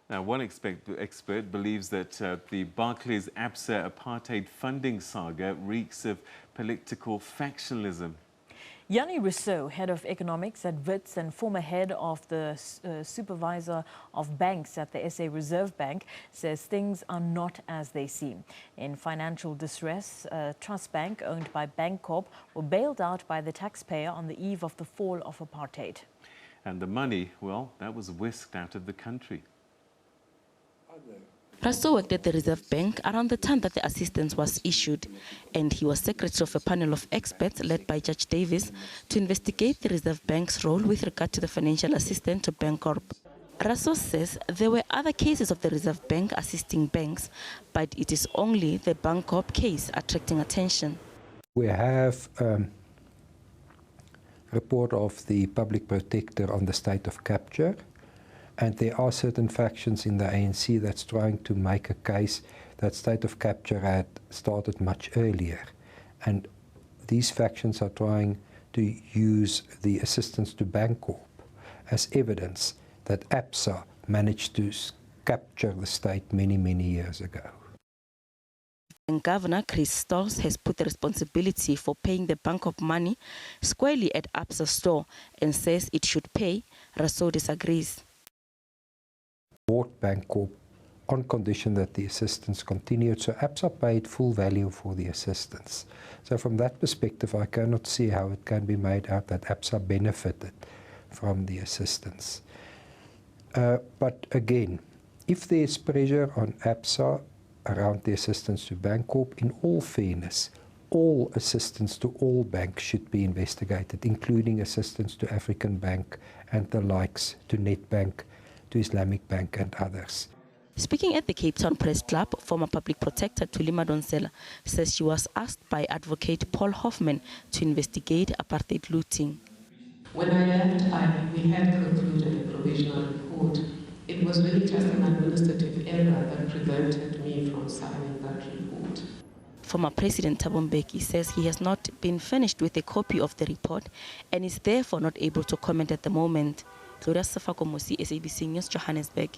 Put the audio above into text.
Now, one expert believes that the Barclays Absa Apartheid funding saga reeks of political factionalism. Jannie Rossouw, head of economics at Wits and former head of the Surpervisor of Banks at the SA Reserve Bank, says things are not as they seem. In financial distress, trust bank owned by Bankorp were bailed out by the taxpayer on the eve of the fall of apartheid. And the money, well, that was whisked out of the country. Rossouw worked at the Reserve Bank around the time that the assistance was issued, and he was secretary of a panel of experts led by Judge Davis to investigate the Reserve Bank's role with regard to the financial assistance to Bankorp. Rossouw says there were other cases of the Reserve Bank assisting banks, but it is only the Bankorp case attracting attention. We have a report of the public protector on the state of capture. And there are certain factions in the ANC that's trying to make a case that state of capture had started much earlier. And these factions are trying to use the assistance to Bankorp as evidence that Absa managed to capture the state many, many years ago. And Governor Chris Stolz has put the responsibility for paying the Bankorp money squarely at Absa's store and says it should pay. Rossouw disagrees. Bought Bankorp on condition that the assistance continued, so Absa paid full value for the assistance. So from that perspective, I cannot see how it can be made out that Absa benefited from the assistance. But again, if there's pressure on Absa around the assistance to Bankorp, in all fairness, all assistance to all banks should be investigated, including assistance to African Bank and the likes, to Nedbank, to Islamic Bank and others. Speaking at the Cape Town Press Club, former public protector Tulima Donsela says she was asked by advocate Paul Hoffman to investigate apartheid looting. When I left, we had concluded a provisional report. It was really just an administrative error that prevented me from signing that report. Former President Thabo Mbeki says he has not been furnished with a copy of the report and is therefore not able to comment at the moment. Gloria Safakomosi, SABC News, Johannesburg.